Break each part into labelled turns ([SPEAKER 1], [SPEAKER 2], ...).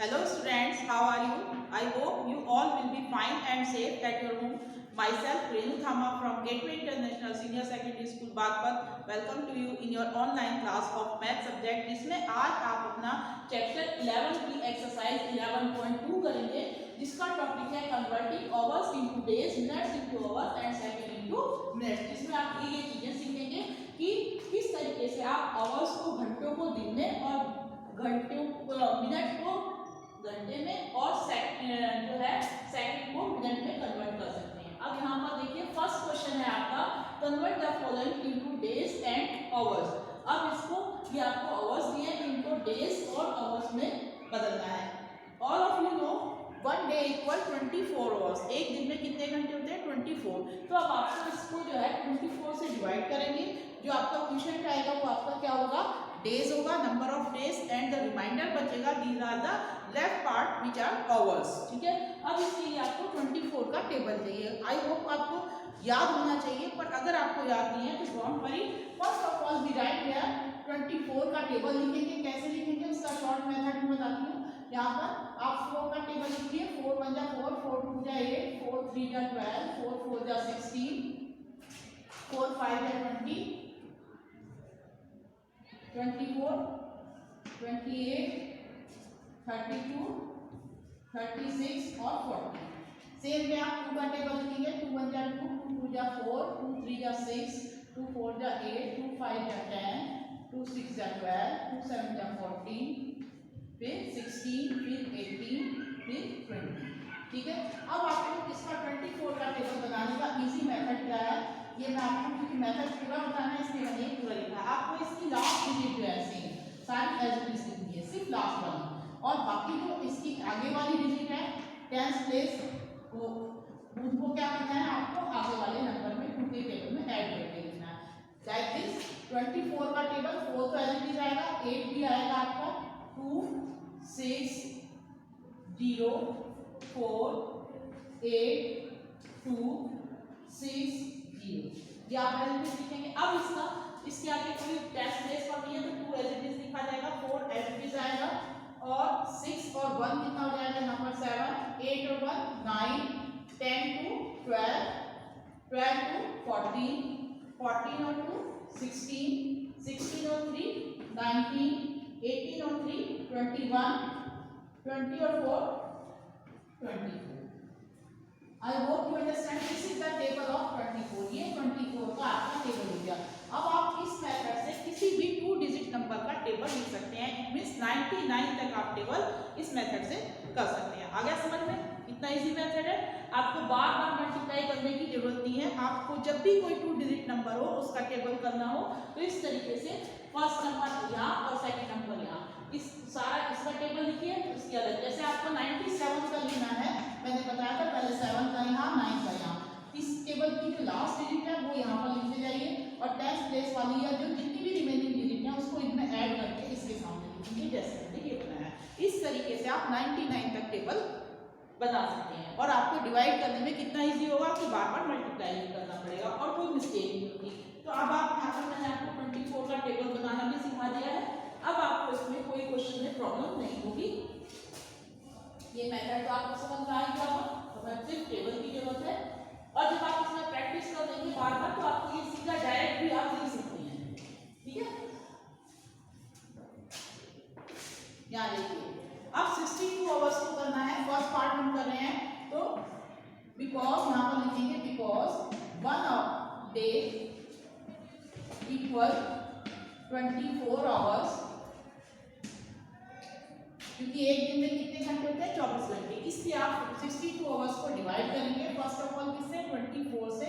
[SPEAKER 1] Hello students, how are you? I hope you all will be fine and safe at your home. Myself Renu Thama from Gateway International Senior Secondary School Bagpat. Welcome to you in your online class of math subject जिसमें आज आप अपना chapter 11 की exercise 11.2 करेंगे जिसका topic है converting hours into days, minutes into hours and second into minutes. जिसमें आप ये चीजें सीखेंगे कि किस तरीके से आप आवर्स को घंटों को दिन में और मिनट को घंटे में और जो है सेकंड को मिनट में कन्वर्ट कर सकते हैं। अब यहाँ पर देखिए फर्स्ट क्वेश्चन है आपका convert the following into days and hours. अब इसको ये आपको आवर्स दिए इनको डेज और आवर्स में बदलना है। All of you know 1 day equal 24 hours. एक दिन में कितने घंटे होते हैं 24। तो अब आपको इसको जो है 24 से डिवाइड करेंगे। जो आपका क्वेश्चन आएगा वो आपका क्या होगा, डेज होगा, number of days and the remainder बचेगा, these are the left part which are hours. ठीक है, अब इसके लिए आपको 24 का टेबल चाहिए। आई होप आपको याद होना चाहिए, पर अगर आपको याद नहीं है तो don't worry. First of all we write here 24 का टेबल लिखेंगे। कैसे लिखेंगे उसका शॉर्ट मेथड में बताती हूँ। यहाँ पर आप 4 का टेबल लिखिए। 4 1 जा 4, 4 2 जा 8, 4 3 जा 12, 4 4 जा 16, 4 5 जा 20, 24, 28, 32, 36 और 40। सेम में आप 2 का टेबल लिखेंगे। 2 1 जा 2, 2 2 जा 4, 2 3 जा 6, 2 4 जा 8, 2 5 जा 10, 2 6 जा 12, 2 7 जा 14, फिर 16, फिर 18, फिर 20। ठीक है, अब आपको इसका 24 का टेबल बनाने का इजी मेथड क्या है ये मैं आपको, क्योंकि मेथड पूरा बताना है इसलिए मैंने पूरा लिखा है। आपको इसकी लास्ट डिजिट जो है सेम सारी एज इट इज लिखनी है, सिर्फ लास्ट वाली, और बाकी जो इसकी आगे वाली डिजिट है 10th प्लेस को उनको क्या करना है, आपको आगे वाले नंबर में 2 के टेबल में ऐड करके लिखना है। लाइक दिस 24 का टेबल 4 तो एज इट इज आएगा, 8 भी आएगा आपका, 2 6 0 4 8 2 6 0 ये आप एज इट इज लिखेंगे। अब इसके आगे कोई टेस्ट प्लेस पर नहीं है तो 2 एज इट इज लिखा जाएगा, 4 एज इट इज आएगा, और 6 और 1 कितना हो जाएगा यहाँ पर 7, 8 और 1 9, 10 to 12, 12 to 14, 14 और 2 16, 16 और 3 19, 18 और 3 21, 20 और 4 24। I hope you understand this is the table of 24। ये 24 का आपका टेबल हो गया। अब आप इस मेथड से किसी भी 2 डिजिट नंबर का टेबल लिख सकते हैं। इट मींस 99 तक आप टेबल इस मेथड से कर सकते हैं। आ गया समझ में? इतना इजी मेथड है, आपको बार बार मल्टीप्लाई करने की जरूरत नहीं है। आपको जब भी कोई 2 डिजिट नंबर हो उसका टेबल करना हो तो इस तरीके से फर्स्ट नंबर यहाँ और सेकंड नंबर यहाँ, इस सारा इसका टेबल लिखिए। इसके अलग जैसे आपको 97 का लेना है, मैंने बताया था पहले 7 का यहाँ 9 का यहाँ, इस टेबल की जो लास्ट डिजिट है वो यहाँ पर लिखते जाइए, और 10th प्लेस वाली या जो जितनी भी रिमेनिंग डिजिट है उसको इनमें ऐड करके इसके सामने लिखेंगे, जैसे मैंने ये बनाया। इस तरीके से आप 99 तक टेबल बना सकते हैं, और आपको डिवाइड करने में कितना इजी होगा कि बार बार मल्टीप्लाई नहीं करना पड़ेगा और कोई मिस्टेक नहीं होगी। तो अब आप यहाँ पर मैंने आपको 24 का टेबल बनाना भी सिखा दिया है। अब आपको इसमें कोई क्वेश्चन में प्रॉब्लम नहीं होगी। ये मेथड तो आपको समझ में आ गया होगा, हमें सिर्फ टेबल की जरूरत है, और जब आप इसमें प्रैक्टिस कर देंगे बार बार तो आपको ये सीधा डायरेक्ट भी आप लिख सकते हैं। ठीक है, यहाँ देखिए अब 62 आवर्स को करना है। फर्स्ट पार्ट हम कर रहे हैं तो बिकॉज यहाँ पर लिखेंगे बिकॉज 1 डे इक्वल 24 आवर्स, क्योंकि एक दिन में कितने घंटे होते हैं 24 घंटे, इसलिए आप 62 आवर्स को डिवाइड करेंगे फर्स्ट ऑफ ऑल किससे 24 से।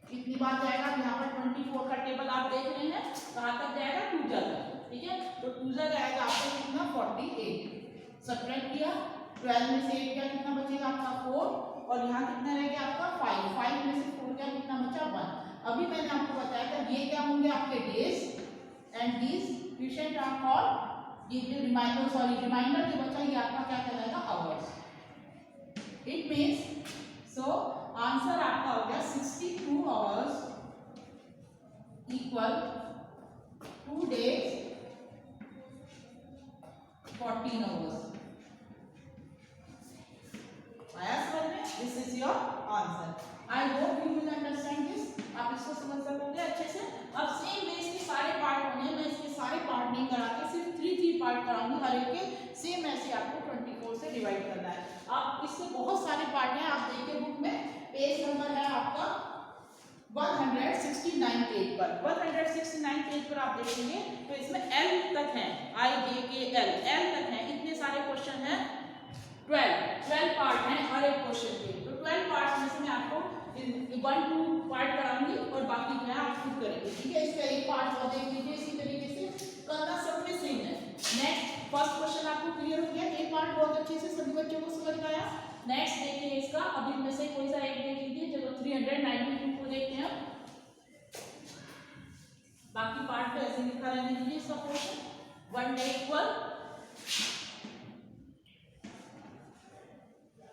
[SPEAKER 1] कितनी बार जाएगा, यहाँ पर 24 का टेबल आप देख रहे हैं कहाँ तक जाएगा, 2 तक। ठीक है, तो 2 जाएगा आपको कितना 48, सब्ट्रैक्ट किया, 12 में से 8 गया कितना बचेगा आपका 4, और यहाँ कितना रह गया आपका 5, 5 में से 4 गया कितना बचा 1। अभी मैंने आपको बताया था ये क्या होंगे आपके days and these question are called, ये जो रिमाइंडर जो बचा ये आपका क्या कहलाएगा hours. It means so answer आपका हो गया 62 आवर्स इक्वल 2 days 14 आवर्स। आया समझ में? This is your answer. I hope you will understand this. आप इसको समझ सकोगे अच्छे से। अब सेम वे इसके सारे पार्ट होने, मैं इसके सारे पार्ट नहीं करा के सिर्फ 3 पार्ट कराऊंगी हर एक के। सेम ऐसे आपको 24 से डिवाइड करना है। आप इसके बहुत सारे पार्ट हैं, आप देखिए बुक में पेज नंबर है आपका 169 पेज पर। 169 पेज पर आप देखेंगे तो इसमें एल तक है, IJKL एल तक है। इतने सारे क्वेश्चन हैं, 12 पार्ट हैं हर एक क्वेश्चन के। तो 12 पार्ट में से मैं आपको 1-2 पार्ट कराऊंगी और बाकी जो है आप खुद करेंगे, ठीक है। इसका एक पार्ट और देख लीजिए, इसी तरीके से करना सब में सेम है। नेक्स्ट फर्स्ट क्वेश्चन आपको क्लियर हो गया, एक पार्ट बहुत अच्छे से सभी बच्चों को समझ में आया। नेक्स्ट देखिए इसका, अब इनमें से कोई सा एक देख लीजिए। चलो 392 को देखते हैं। बाकी पार्ट तो ऐसे लिखा रहने दीजिए इसका क्वेश्चन। 1 डे इक्वल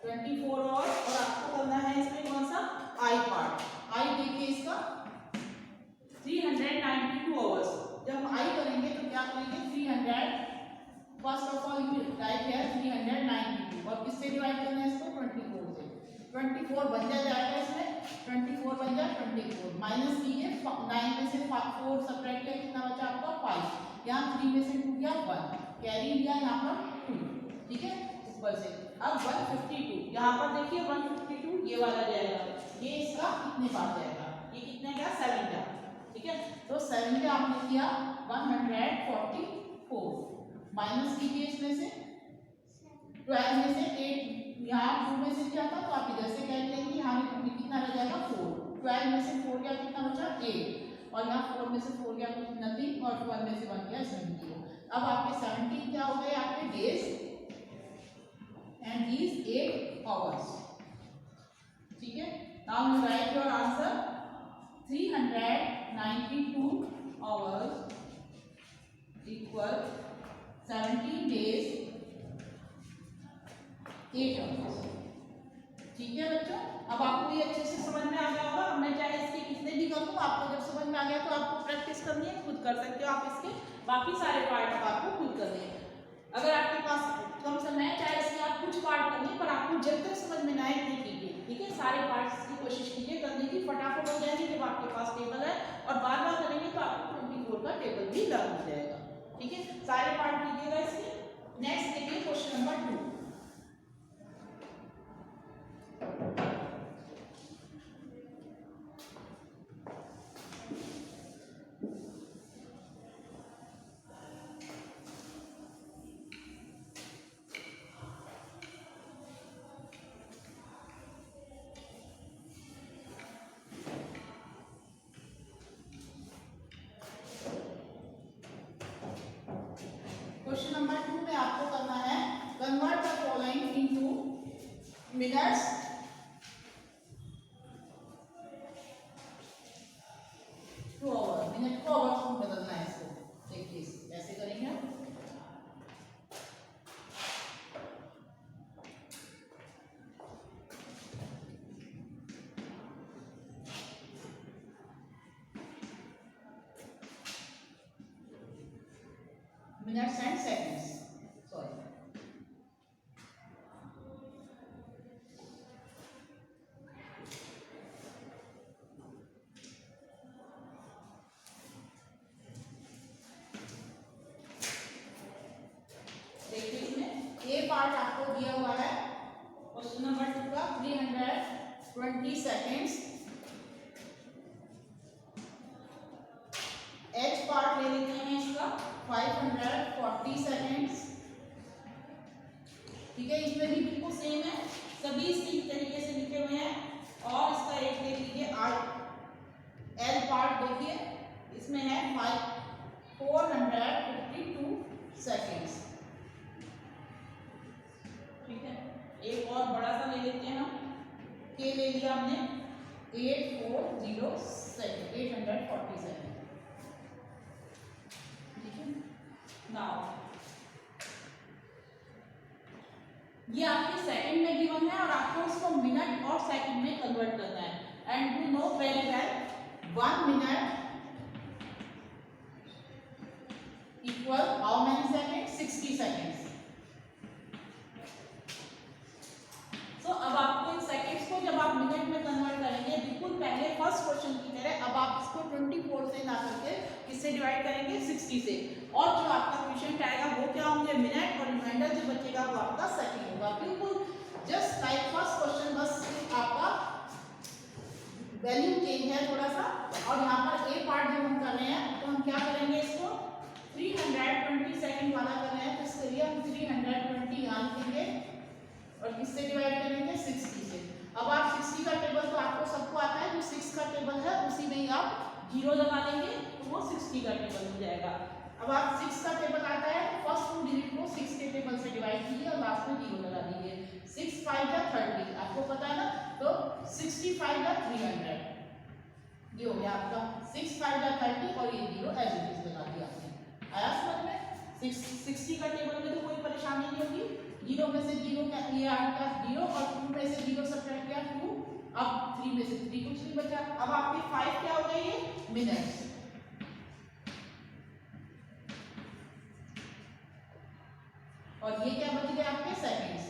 [SPEAKER 1] 24 और आपको करना है इसमें कौन सा आई पार्ट। आई देखिए इसका 392 आवर्स। जब हम आई करेंगे तो क्या करेंगे 300, first of all you right है 392 और किससे डिवाइड करना है इसको 24 से। 24 बन जाएगा इसमें, 24 बन जाए 24 माइनस कीजिए 9 में से 4 सब्ट्रैक्ट किया, कितना बचा आपका 5। यहाँ 3 में से 2 गया 1, कैरी लिया यहाँ पर 2, ठीक है ऊपर से। अब 152 यहाँ पर देखिए 152 ये वाला जाएगा, ये इसका कितने पास जाएगा, ये कितने का 7 का, ठीक है। तो 7 का आपने किया 144 माइनस कीजिए इसमें से 12 में से 8, यहाँ 2 में से क्या था तो आप इधर से कैरी लेंगे, यहाँ कितना रह जाएगा 4। 12 में से 4 गया कितना बचा 8 और यहाँ 4 में से 4 गया कुछ नथिंग और 12 में से 1 गया 70। अब आपके 17 क्या हो गए आपके डेज and these 8 hours, ठीक है। Now you write your answer 392 hours equal 17 days 8 hours, ठीक है बच्चों। अब आपको ये अच्छे से समझ में आ गया होगा। अब मैं चाहे इसके कितने भी करूँ, आपको जब समझ में आ गया तो आपको प्रैक्टिस करनी है, खुद कर सकते हो आप इसके बाकी सारे पार्ट आपको खुद करने हैं। अगर आपके पास कम समय है चाहे इसके आप कुछ पार्ट कर लें, पर आपको जब तक समझ में ना आए नहीं कीजिए, ठीक है। सारे पार्ट्स की कोशिश कीजिए करने की, फटाफट हो जाएगी जब आपके पास टेबल है, और बार बार करेंगे तो आपको 24 का टेबल भी लर्न हो जाएगा, ठीक है। सारे पार्ट कीजिएगा इसके। नेक्स्ट देखिए क्वेश्चन नंबर 2। क्वेश्चन नंबर 2 में आपको करना है convert the following into minutes to hour. Minute को आवर्स में बदलना है इसको। देखिए कैसे करेंगे हम। Minutes and seconds, sorry. देखिए इसमें ए पार्ट आपको दिया हुआ है क्वेश्चन नंबर 2 का 320 सेकेंड्स। एच पार्ट ले लेते हैं इसका 540 सेकेंड्स, ठीक है। इसमें भी बिल्कुल सेम है, सभी इसी तरीके से लिखे हुए हैं। और इसका एक देख लीजिए एल पार्ट देखिए, इसमें है 452 सेकेंड्स, ठीक है। एक और बड़ा सा ले लेते हैं हम, के ले लिया हमने 840 सेकेंड, 840 सेकेंड, ठीक है। नाउ ये आपके सेकंड में गिवन है और आपको इसको मिनट और सेकंड में कन्वर्ट करना है। And you know very well 1 minute equal how many second 60 seconds, किससे डिवाइड करेंगे 60 से, और जो आपका क्वेश्चन आएगा वो क्या होंगे मिनट, और रिमाइंडर जो बचेगा वो आपका सेकंड होगा। बिल्कुल जस्ट लाइक फर्स्ट क्वेश्चन, बस आपका वैल्यू चेंज है थोड़ा सा। और यहाँ पर ए पार्ट जब हम कर रहे हैं तो हम क्या करेंगे, इसको 320 सेकंड वाला कर रहे हैं, तो इसके लिए हम 320 यहाँ लिखेंगे और किससे डिवाइड करेंगे 60 से। अब आप 60 का टेबल तो आपको सबको आता है, जो 6 का टेबल है उसी में ही आप 0 लगा लेंगे तो वो 60 का टेबल हो जाएगा। अब आप 6 का टेबल आता है तो फर्स्ट 2 डिजिट को 6 के टेबल से डिवाइड कीजिए और लास्ट में 0 लगा दीजिए। 6 5 या 30 आपको पता है ना, तो 65 या 300 ये हो गया आपका 6 5 या 30 और ये 0 एज इट इज लगा दिया आपने। आया समझ में? 60 का टेबल में तो कोई परेशानी नहीं होगी, 0 में से 0 क्या ये आपका 0 और 2 में से 0 सब्ट्रैक्ट किया 2, अब 3 में से 3 कुछ नहीं बचा। अब आपके 5 क्या हो गए, ये मिनट्स, और ये क्या बच गए आपके seconds.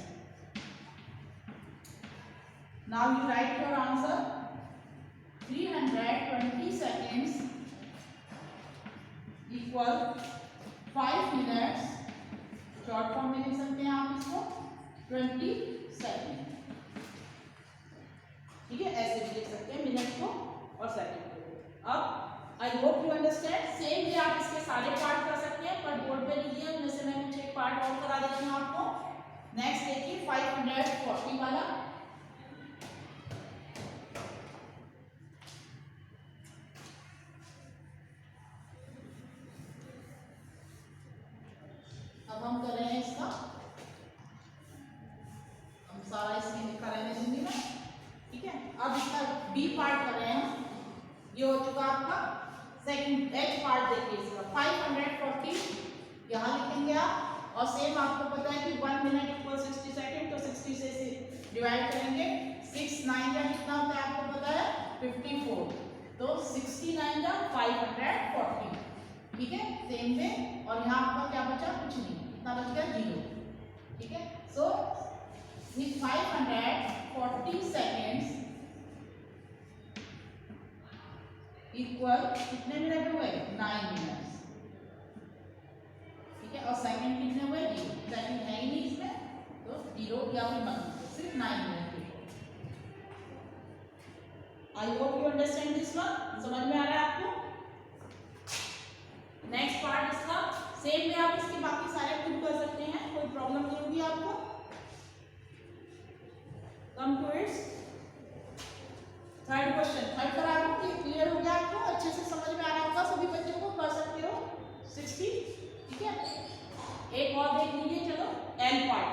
[SPEAKER 1] Now you write your answer 320 seconds equal 5 minutes, short form में लिख सकते हैं आप इसको 20 सेकंड, ठीक है, ऐसे भी लिख सकते हैं मिनट को और सेकंड को। अब I hope you understand. Same ये आप इसके सारे पार्ट कर सकते हैं, पर बोर्ड पे लिखिए, उनमें से मैं कुछ एक पार्ट और करा देती हूँ आपको। नेक्स्ट देखिए 540 वाला। अब हम कर रहे हैं इसका, हम सारा इसमें लिखा रहने देंगे ना, ठीक है। अब इसका बी पार्ट कर रहे हैं हम, ये हो चुका आपका सेकंड। एच पार्ट देखिए इसका 540 यहाँ लिखेंगे आप, और सेम आपको पता है कि 1 मिनट इक्वल 60 सेकंड, तो 60 से डिवाइड करेंगे। 6 9 का कितना होता है आपको पता है 54, तो 69 का 540, ठीक है, सेम में। और यहाँ आपका क्या बचा, कुछ नहीं, कितना बच गया 0, ठीक है। सो 540 सेकेंड्स इक्वल कितने मिनट हो गए 9 मिनट्स, ठीक है। और सेकंड कितने हुए 0, सेकंड है ही नहीं इसमें, तो 0 या फिर मत, सिर्फ 9 minute. I hope you understand this one, समझ में आ रहा है आपको। नेक्स्ट पार्ट इसका सेम में, आप इसके बाकी सारे खुद कर सकते हैं, कोई प्रॉब्लम नहीं होगी आपको। Come to it's third question. Third करा दूं, ये क्लियर हो गया आपको, अच्छे से समझ में आ रहा होगा, सभी बच्चों को कर सकते हो 60, ठीक है। एक और देख लीजिए, चलो एल पार्ट,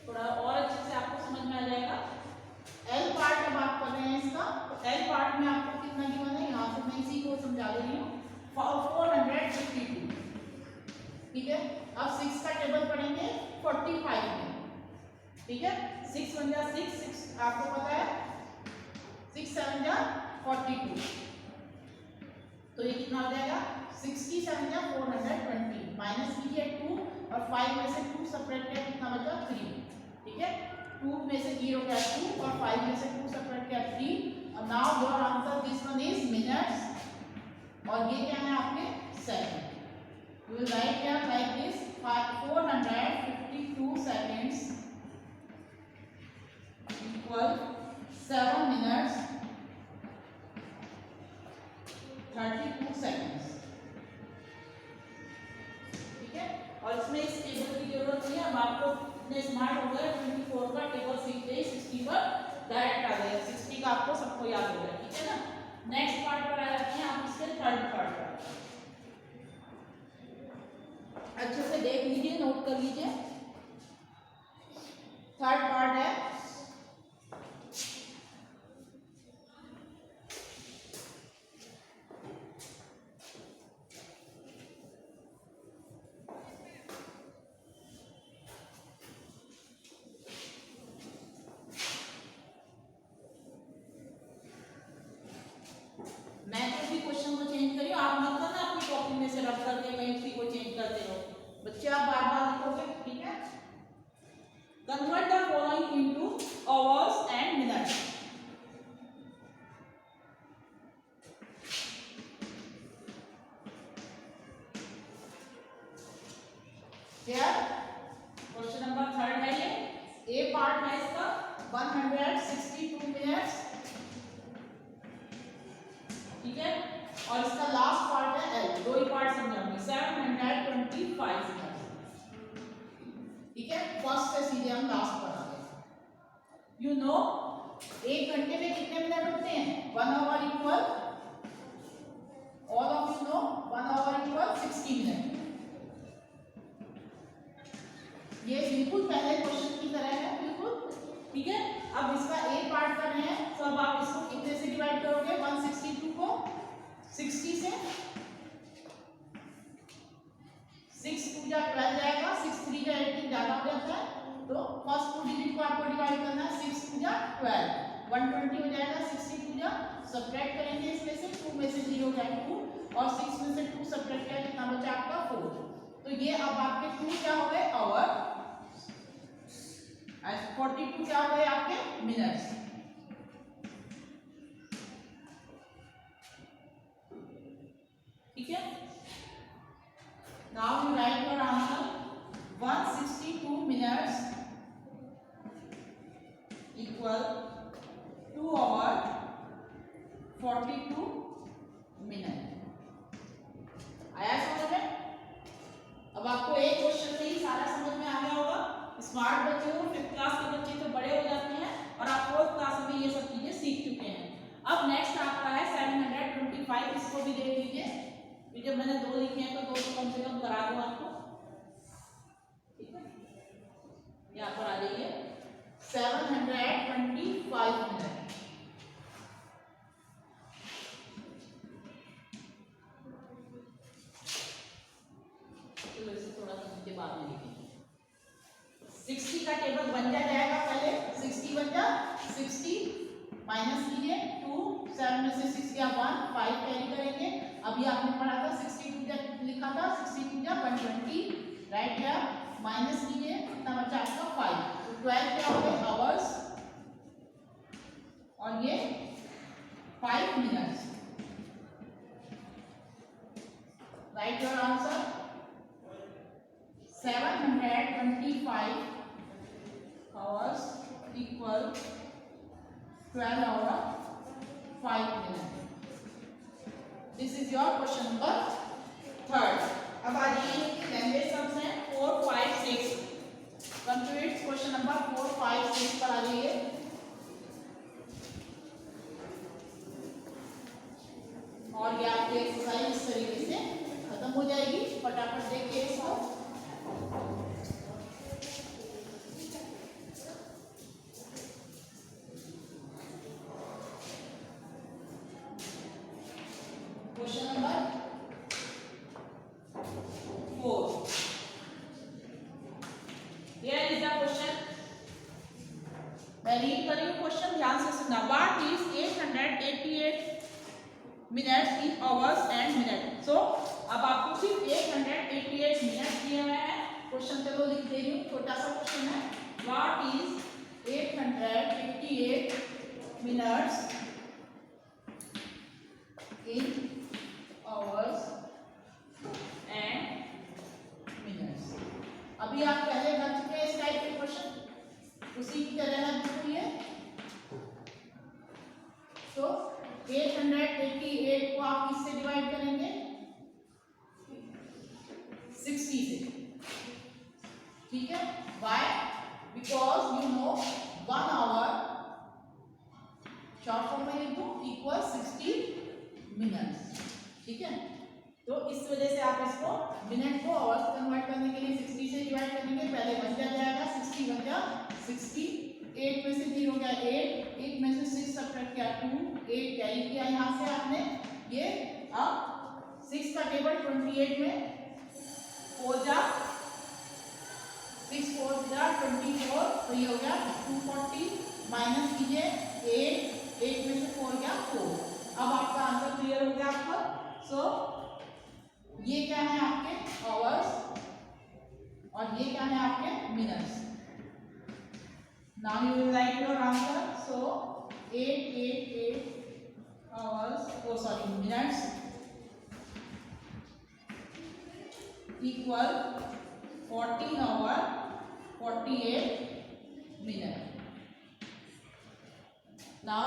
[SPEAKER 1] थोड़ा और अच्छे से आपको समझ में आ जाएगा। एल पार्ट अब आप कर रहे हैं इसका, तो एल पार्ट में आपको कितना गिवन है, यहाँ से मैं इसी को समझा दे रही हूँ, 452, ठीक है। अब 6 का टेबल पढ़ेंगे 45 में, ठीक है। 6 1 जा 6 आपको पता है, 6 7 जा 42, तो ये कितना हो जाएगा 67 जा 420, माइनस कीजिए 2 और 5 में से 2 सब्ट्रैक्ट किया, कितना बचा 3, ठीक है। 2 में से 0 क्या 2 और 5 में से 2 सब्ट्रैक्ट किया 3। और now your answer this one is minutes, और ये क्या है आपके second. You will write here like this 452 seconds equal 7 minutes 32 seconds, ठीक है। और इसमें इस टेबल की जरूरत नहीं है, अब आपको इतने स्मार्ट हो गए 24 का टेबल सीखते ही 60 पर डायरेक्ट आ गया, 60 का आपको सबको याद हो गया, ठीक है ना। नेक्स्ट पार्ट पर आ जाते हैं आप, इसके थर्ड पार्ट पर अच्छे से देख लीजिए, नोट कर लीजिए। थर्ड पार्ट है क्वेश्चन को चेंज करिए, आप मत करना अपनी कॉपी में से रख करके मैं इसी को चेंज करते रहो, बच्चे आप बार बार लिखोगे, ठीक है। Convert the following into hours and minutes. क्या क्वेश्चन नंबर 3 है ये, ए पार्ट है इसका 162 मिनट्स, ठीक है, और इसका लास्ट पार्ट है एल, दो ही पार्ट समझाऊंगी 725 मिनट्स, ठीक है। फर्स्ट से सीधे हम लास्ट पर आ गए। यू नो एक घंटे में कितने मिनट होते हैं, 1 hour equal, all of you know 1 hour equal 60 minute. ये बिल्कुल पहले क्वेश्चन की तरह है, बिल्कुल ठीक है। अब इसका ए पार्ट कर रहे हैं, तो अब आप इसको कितने से डिवाइड करोगे, 162 को 60 से, 6 2 जा 12 जाएगा, 6 3 जा 18 ज्यादा हो जाता है, तो फर्स्ट 2 डिजिट को आपको डिवाइड करना है, 6 2 जा 12, 120 हो जाएगा, 62 जा सब्ट्रैक्ट करेंगे इसमें से, 2 में से 0 गया 2, और 6 में से 2 सब्ट्रैक्ट किया कितना बचा आपका 4, तो ये अब आपके 2 क्या हो गए आवर, 42 क्या हो गए आपके मिनट्स, ठीक है। Now you write your answer, 162 minutes equal 2 hour 42 minute. आया समझ में? अब आपको एक क्वेश्चन से ही सारा समझ में आ गया होगा। स्मार्ट बच्चे हो, 5th क्लास के बच्चे तो बड़े हो जाते हैं और आप 4th क्लास में ये सब चीजें सीख चुके हैं। अब नेक्स्ट आपका है 725, इसको भी देख लीजिए, जब मैंने 2 लिखे हैं तो 2 तो कम से कम करा दूं आपको, ठीक है। यहाँ पर आ जाइए 725 मिनट, तो इसे थोड़ा सा नीचे बाद में लिखेंगे। 60 का टेबल बन जाएगा, पहले 60 बन जा, 60 माइनस कीजिए 2, 7 में से 6 गया 1, 5 कैरी करेंगे। अभी आपने पढ़ा था 62 लिखा था, 62 जा 120, राइट है, माइनस कीजिए कितना बचा आपका 5, तो 12 क्या हो गए आवर्स, और ये 5 minutes, right your answer 725 hours equal 12 hour 5 minute. This is your question number 3rd. अब आ जाइए लैंग्वेज सब्स हैं 4 5 6, कंप्लीट क्वेश्चन नंबर 4 5 6 पर आ जाइए। और ये आपकी एक्सरसाइज इस तरीके से खत्म हो जाएगी, फटाफट देखिए इसको। Question number 4, here is the question, मैं रीड कर रही हूँ क्वेश्चन, ध्यान से सुनना। What is 888 minutes in hours and minute. So अब आपको सिर्फ 888 मिनट दिए हुए हैं, क्वेश्चन चलो लिख दे रही हूँ, छोटा सा क्वेश्चन है। What is 888 minutes in hours and minutes. अभी आप पहले कर चुके हैं इस टाइप के क्वेश्चन, उसी की तरह है बिल्कुल ये। तो 888 को आप किससे डिवाइड करेंगे, 60 से, ठीक है। Why, because you know 1 hour short form में लिख दो इक्वल 60 मिनट्स, ठीक है। तो इस वजह से आप इसको मिनट को आवर्स कन्वर्ट करने के लिए 60 से डिवाइड करेंगे। पहले बन जाएगा 60 बन जा 60, 8 में से 0 गया 8, 8 में से 6 सब्ट्रैक्ट किया 2, 8 कैरी किया यहाँ से आपने, ये अब 6 का टेबल 28 में 4 जा 6 4 जा 24, तो ये हो गया 240, माइनस कीजिए 8 में से 4 गया 4। अब आपका आंसर क्लियर हो गया आपको। सो ये क्या है आपके आवर्स और ये क्या है आपके minutes. Now you will write your answer. So 888 hours minutes equal 14 hour 48 minute. Now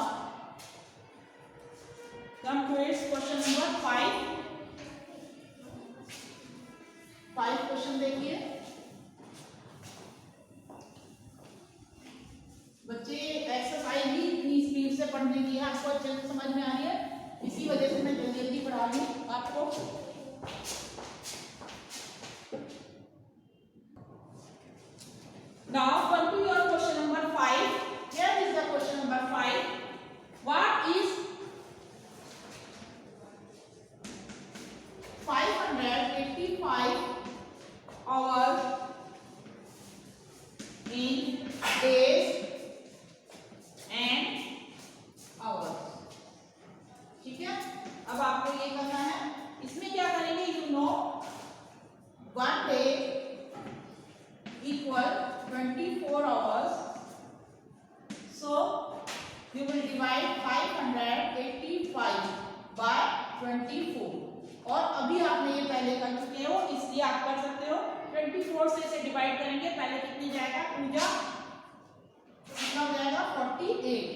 [SPEAKER 1] come to its question number 5. 5 question देखिए बच्चे। एक्सरसाइज भी इतनी स्पीड से पढ़ने की है, आपको अच्छे से समझ में आ रही है, इसी वजह से मैं जल्दी जल्दी पढ़ा रही हूँ आपको। Now come to your question number 5. Here is the question number 5. What is 585 hours in days and hours? ठीक है, अब आपको ये करना है, इसमें क्या करेंगे, you know 1 day equal 24 hours, so you will divide 585 by 24। और अभी आपने ये पहले कर चुके हो, इसलिए आप कर सकते हो 24 से इसे डिवाइड करेंगे, पहले कितनी जाएगा, पूजा कितना हो जाएगा 48,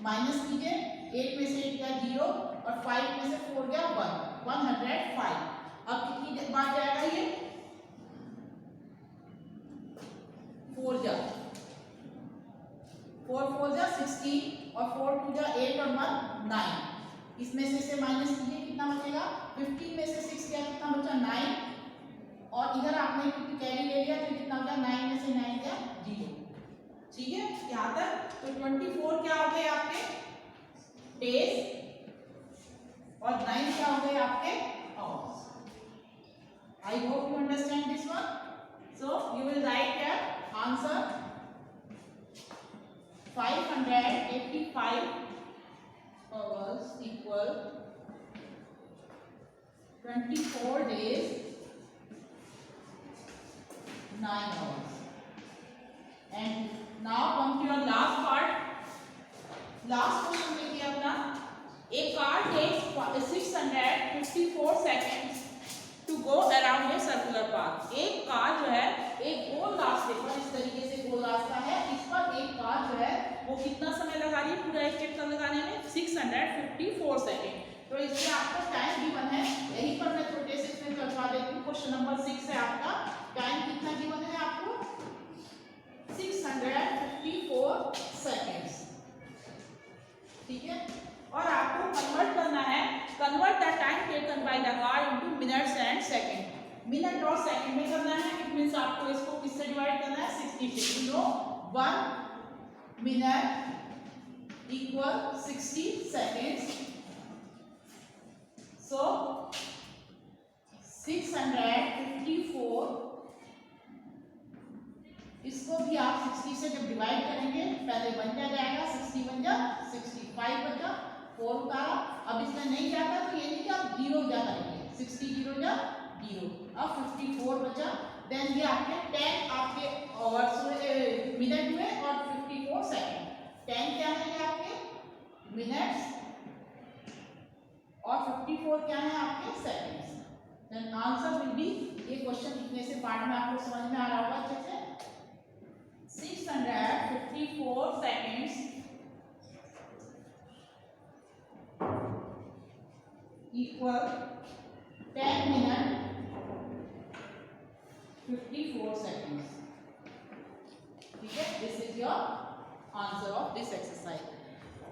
[SPEAKER 1] माइनस कीजिए, 8 में से 8 गया 0 और 5 में से 4 गया 1, 105। अब कितनी बार जाएगा ये, 4 जा 4 4 जा 16 और 4 2 जा 8 और 1 9। इसमें से माइनस कीजिए, कितना बचेगा, 15 में से 6 गया, कितना बचा 9 और इधर आपने क्योंकि कैरी ले लिया तो कितना बचा, 9 में से 9 गया 0। ठीक है, यहाँ तक। तो 24 क्या हो गए आपके डेज और 9 क्या हो गए आपके hours. I hope you understand this one. So you will write here answer 585 hours equal 24 days 9 hours. And now come to your last part. Last question देखिए अपना, a car takes 654 seconds to go around a circular path. एक car जो है एक गोल रास्ते पर, इस तरीके से गोल रास्ता है, इस पर एक कार जो है वो कितना समय लगा रही है पूरा एक चक्कर लगाने में, 654 सेकेंड। तो इसमें आपको टाइम गिवन है, यहीं पर मैं छोटे से इसमें करवा देती हूँ। क्वेश्चन नंबर 6 है आपका, टाइम कितना गिवन है आपको, 654 सेकेंड्स। ठीक है, और आपको कन्वर्ट करना है, convert the time taken by the car into minutes and second. Minute और सेकंड में करना है, इट मींस आपको इसको किससे डिवाइड करना है, 60 से। You know 1 minute equal 60 seconds, so 654, इसको भी आप 60 से जब डिवाइड करेंगे, पहले 1 जाएगा, 60 बन जा 65 बचा, 4 उतारा। अब इसमें नहीं जाता तो ये नहीं कि आप 0 जा करेंगे, 60 0 जा 0, अब 54 बचा। देन ये आपके 10 आपके आवर्स मिनट हुए और 54 सेकंड। 10 क्या है ये आपके मिनट्स और 54 क्या है आपके seconds. Then answer will be, ये क्वेश्चन इतने से पार्ट में आपको समझ में आ रहा होगा अच्छे से, 654 seconds equal 10 minutes 54 seconds. ठीक है, this is your answer of this exercise,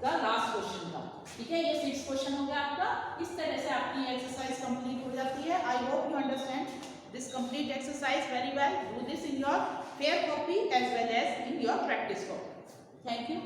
[SPEAKER 1] the last question था। ठीक है, ये 6 क्वेश्चन हो गया आपका। इस तरह से आपकी एक्सरसाइज कंप्लीट हो जाती है। I hope you understand this complete exercise very well. Do this in your fair copy as well as in your practice copy. Thank you.